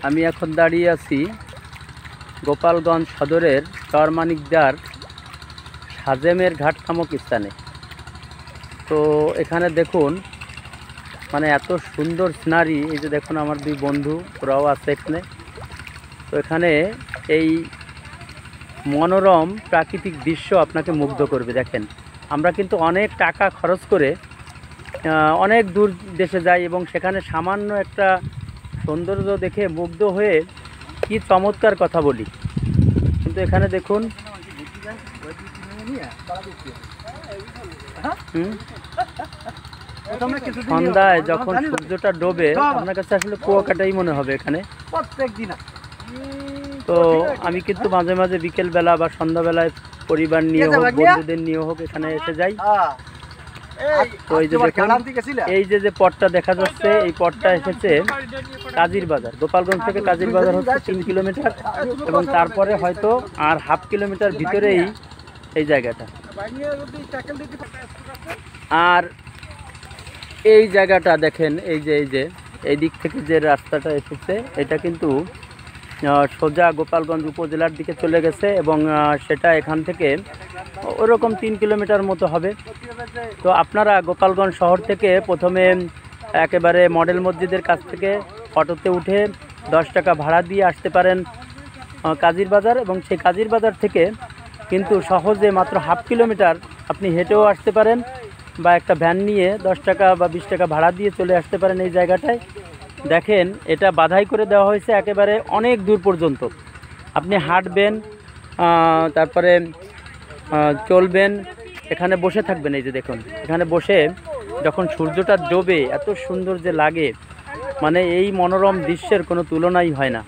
আমি এখন দাঁড়িয়ে আছি গোপালগঞ্জ সদরের চরমানিকদার সাজেমের ঘাট নামক স্থানে। তো এখানে দেখুন মানে এত সুন্দর সিনারি, এই যে দেখুন আমার দুই বন্ধু ওরাও আছে এখানে। তো এখানে এই মনোরম প্রাকৃতিক দৃশ্য আপনাকে মুগ্ধ করবে। দেখেন আমরা কিন্তু অনেক টাকা খরচ করে অনেক দূর দেশে যাই এবং সেখানে সামান্য একটা সৌন্দর্য দেখে মুগ্ধ হয়ে কি চমৎকার কথা বলি, কিন্তু এখানে দেখুন সন্ধ্যায় যখন সূর্যটা ডোবে আপনার কাছে আসলে কুয়াকাটাই মনে হবে এখানে। তো আমি কিন্তু মাঝে মাঝে বিকেলবেলা বা সন্ধ্যাবেলায় পরিবার নিয়ে হোক বন্ধুদের নিয়ে হোক এখানে এসে যাই। তো এই যে দেখুন এই যে পথটা দেখা যাচ্ছে, এই পথটা এসেছে কাজির বাজার। গোপালগঞ্জ থেকে কাজির বাজার হচ্ছে 3 কিলোমিটার এবং তারপরে হয়তো আর হাফ কিলোমিটার ভিতরেই এই জায়গাটা। আর এই জায়গাটা দেখেন, এই যে এই দিক থেকে যে রাস্তাটা এসেছে এটা কিন্তু সোজা গোপালগঞ্জ উপজেলার দিকে চলে গেছে এবং সেটা এখান থেকে ওরকম 3 কিলোমিটার মতো হবে। তো আপনারা গোপালগঞ্জ শহর থেকে প্রথমে একেবারে মডেল মসজিদের কাছ থেকে অটোতে উঠে 10 টাকা ভাড়া দিয়ে আসতে পারেন কাজির বাজার, এবং সেই কাজির বাজার থেকে কিন্তু সহজে মাত্র হাফ কিলোমিটার আপনি হেঁটেও আসতে পারেন বা একটা ভ্যান নিয়ে 10 টাকা বা 20 টাকা ভাড়া দিয়ে চলে আসতে পারেন এই জায়গাটায়। দেখেন এটা বাধাই করে দেওয়া হয়েছে একেবারে অনেক দূর পর্যন্ত। আপনি হাঁটবেন, তারপরে চলবেন, এখানে বসে থাকবেন। এই যে দেখুন এখানে বসে যখন সূর্যটা ডোবে এত সুন্দর যে লাগে, মানে এই মনোরম দৃশ্যের কোনো তুলনাই হয় না।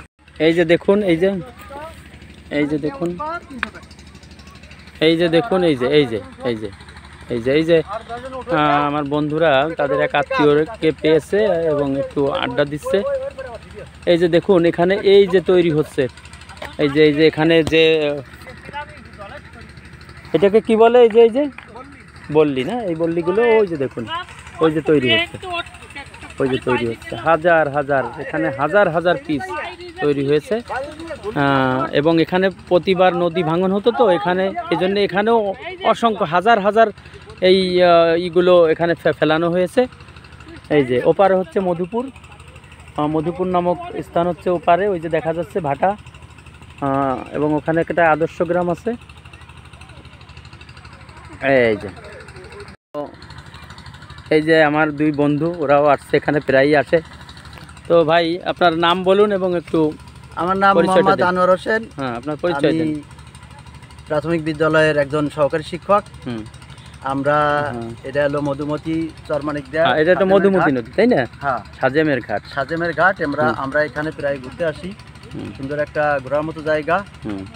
এই যে দেখুন এই যে দেখুন এই যে আমার বন্ধুরা তাদের এক আত্মীয়কে পেয়েছে এবং একটু আড্ডা দিচ্ছে। এই যে দেখুন এখানে এই যে তৈরি হচ্ছে, এই যে এখানে যে এটাকে কি বলে, এই যে বললি না, এই বললিগুলো ওই যে দেখুন ওই যে তৈরি হচ্ছে, হাজার এখানে হাজার পিস তৈরি হয়েছে। এবং এখানে প্রতিবার নদী ভাঙন হতো, তো এখানে এই জন্য এখানেও অসংখ্য হাজার এই ইগুলো এখানে ফেলানো হয়েছে। এই যে ওপারে হচ্ছে মধুপুর নামক স্থান হচ্ছে ওপারে, ওই যে দেখা যাচ্ছে ভাটা, এবং ওখানে একটা আদর্শ গ্রাম আছে। এই যে আমার দুই বন্ধু ওরাও আসছে এখানে, প্রায়ই আসে। তো ভাই আপনার নাম বলুন এবং একটু। আমার নাম মোহাম্মদ আনোয়ার হোসেন। হ্যাঁ, আপনার পরিচয় দিন। প্রাথমিক বিদ্যালয়ের একজন সহকারী শিক্ষক। আমরা এটা হলো মধুমতি চরমানিকদা, এটা তো মধুমতি নদী তাই না? হ্যাঁ, সাজেমের ঘাট। আমরা এখানে প্রায় ঘুরতে আসি, সুন্দর একটা ঘোরার মতো জায়গা।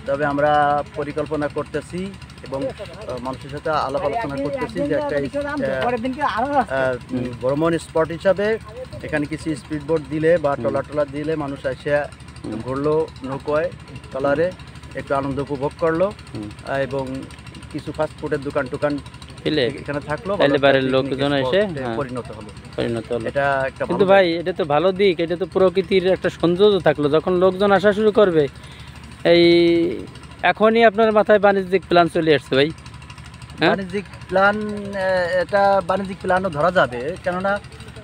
তবে আমরা পরিকল্পনা করতেছি এবং মানুষের সাথে আলাপ আলোচনা করতেছি যে একটা ভ্রমণ স্পট হিসাবে এখানে কিছু স্পিড বোট দিলে বা ট্রলার দিলে মানুষ এসে ঘুরলো, নৌকোয় ট্রলারে একটু আনন্দ উপভোগ করলো এবং কিছু ফাস্ট ফুডের দোকান এখানে থাকলো, লোকজন এসে পরিণত হলো। এটা একটা কিন্তু ভাই এটা তো ভালো দিক, এটা তো প্রকৃতির একটা সৌন্দর্য থাকলো। যখন লোকজন আসা শুরু করবে, এই এখনই আপনার মাথায় বাণিজ্যিক প্ল্যান চলে আসছে ভাই। বাণিজ্যিক প্ল্যানও ধরা যাবে, কেননা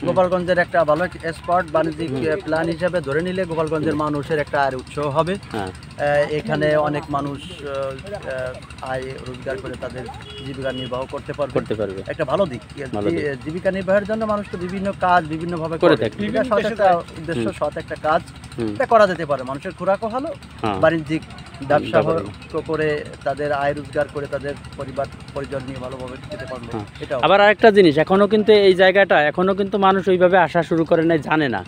গোপালগঞ্জের একটা ভালো স্পট বাণিজ্যিক প্ল্যান হিসাবে ধরে নিলে গোপালগঞ্জের মানুষের একটা আয়ের উৎস হবে। এখানে অনেক মানুষ আয় রোজগার করে তাদের জীবিকা নির্বাহ করতে পারবে। একটা ভালো দিক, জীবিকা নির্বাহের জন্য মানুষ তো বিভিন্ন কাজ বিভিন্নভাবে করে থাকে। সৎ একটা উদ্দেশ্য, সৎ একটা কাজ এটা করা যেতে পারে। মানুষের খোরাকও ভালো, বাণিজ্যিক ব্যবসা করে তাদের আয় রোজগার করে তাদের পরিজন নিয়ে ভালোভাবে যেতে পারবে। আবার আরেকটা জিনিস, এখনো কিন্তু এই জায়গাটা এখনো কিন্তু মানুষ ওইভাবে আসা শুরু করে নাই, জানে না।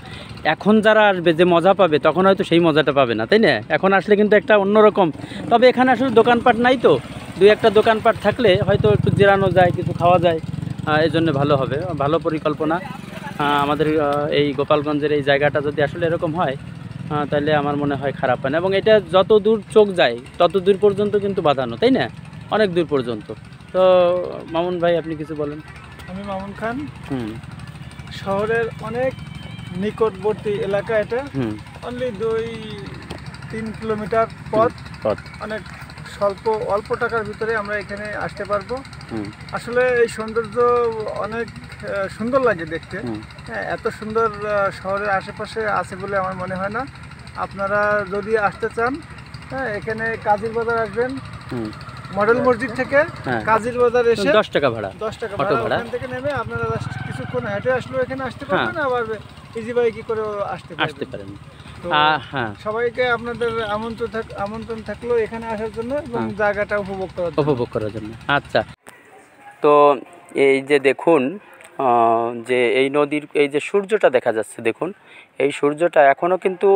এখন যারা আসবে যে মজা পাবে তখন হয়তো সেই মজাটা পাবে না, তাই না? এখন আসলে কিন্তু একটা অন্যরকম। তবে এখানে আসলে দোকানপাট নাই, তো দুই একটা দোকানপাট থাকলে হয়তো একটু জিরানো যায়, কিছু খাওয়া যায়, এই জন্য ভালো হবে। ভালো পরিকল্পনা আমাদের এই গোপালগঞ্জের এই জায়গাটা যদি আসলে এরকম হয় তাহলে আমার মনে হয় খারাপ হয় না। এবং এটা যত দূর চোখ যায় তত দূর পর্যন্ত কিন্তু বাঁধানো, তাই না? অনেক দূর পর্যন্ত। তো মামুন ভাই আপনি কিছু বলেন। আমি মামুন খান। শহরের অনেক নিকটবর্তী এলাকা এটা। অনলি 2-3 কিলোমিটার পথ, অনেক অল্প টাকার ভিতরে আমরা এখানে আসতে পারবো। আসলে এই সৌন্দর্য অনেক সুন্দর লাগে দেখতে। হ্যাঁ, এত সুন্দর শহরের আশেপাশে আছে বলে আমার মনে হয় না। আপনারা যদি আসতে চান, হ্যাঁ, এখানে কাজীর বাজার আসবেন, মডেল মসজিদ থেকে কাজীর বাজার এসে 10 টাকা ভাড়া, 10 টাকা ভাড়া, ওখান থেকে নেমে আপনারা কিছুক্ষণ হেঁটে আসলেও এখানে আসতে পারবেন, আবার ইজি বাইকে করে আসতে পারেন। সবাইকে আপনাদের আমন্ত্রণ থাকলো এখানে আসার জন্য এবং জায়গাটা উপভোগ করার জন্য। আচ্ছা, তো এই যে দেখুন যে এই নদীর এই যে সূর্যটা দেখা যাচ্ছে, দেখুন এই সূর্যটা এখনও কিন্তু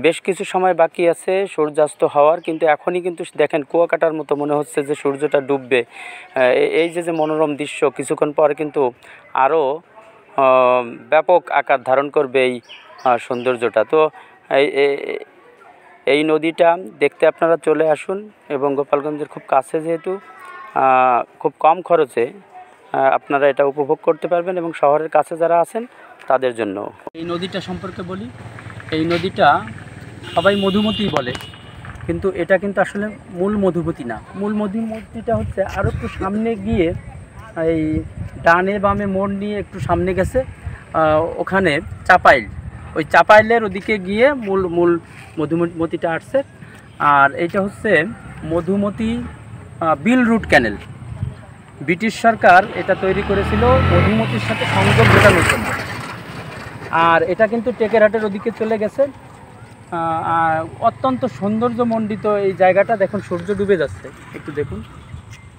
বেশ কিছু সময় বাকি আছে সূর্যাস্ত হওয়ার, কিন্তু এখনই কিন্তু দেখেন কুয়াকাটার মতো মনে হচ্ছে যে সূর্যটা ডুববে। এই যে মনোরম দৃশ্য কিছুক্ষণ পরে কিন্তু আরও ব্যাপক আকার ধারণ করবে এই সৌন্দর্যটা। তো এই নদীটা দেখতে আপনারা চলে আসুন, এবং গোপালগঞ্জের খুব কাছে যেহেতু খুব কম খরচে আপনারা এটা উপভোগ করতে পারবেন, এবং শহরের কাছে যারা আছেন তাদের জন্য। এই নদীটা সম্পর্কে বলি, এই নদীটা সবাই মধুমতি বলে, কিন্তু এটা কিন্তু আসলে মূল মধুমতি না। মূল মধুমতিটা হচ্ছে আরও একটু সামনে গিয়ে, এই ডানে বামে মোড় নিয়ে একটু সামনে গেছে, ওখানে চাপাইল, ওই চাপাইলের ওদিকে গিয়ে মূল মধুমতিটা আসছে। আর এইটা হচ্ছে মধুমতি বিল রুট ক্যানেল। ব্রিটিশ সরকার এটা তৈরি করেছিল মধুমতির সাথে সংযোগ ঘটানোর জন্য। আর এটা কিন্তু টেকেরহাটের ওদিকে চলে গেছে। আর অত্যন্ত সৌন্দর্যমণ্ডিত এই জায়গাটা। দেখুন সূর্য ডুবে যাচ্ছে, একটু দেখুন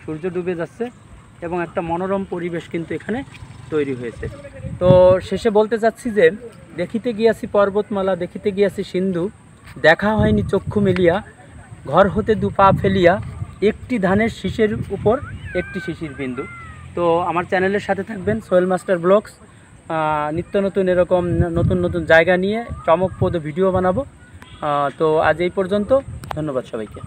সূর্য ডুবে যাচ্ছে, এবং একটা মনোরম পরিবেশ কিন্তু এখানে তৈরি হয়েছে। তো শেষে বলতে চাচ্ছি যে দেখিতে গিয়াছি পর্বতমালা, দেখিতে গিয়াছি সিন্ধু, দেখা হয়নি চক্ষু মেলিয়া, ঘর হতে দু পা ফেলিয়া, একটি ধানের শীষের উপর একটি শিশির বিন্দু। তো আমার চ্যানেলের সাথে থাকবেন, সোহেল মাস্টার ব্লগস। নিত্য নতুন এরকম নতুন জায়গা নিয়ে চমকপ্রদ ভিডিও বানাবো। তো আজ এই পর্যন্ত, ধন্যবাদ সবাইকে।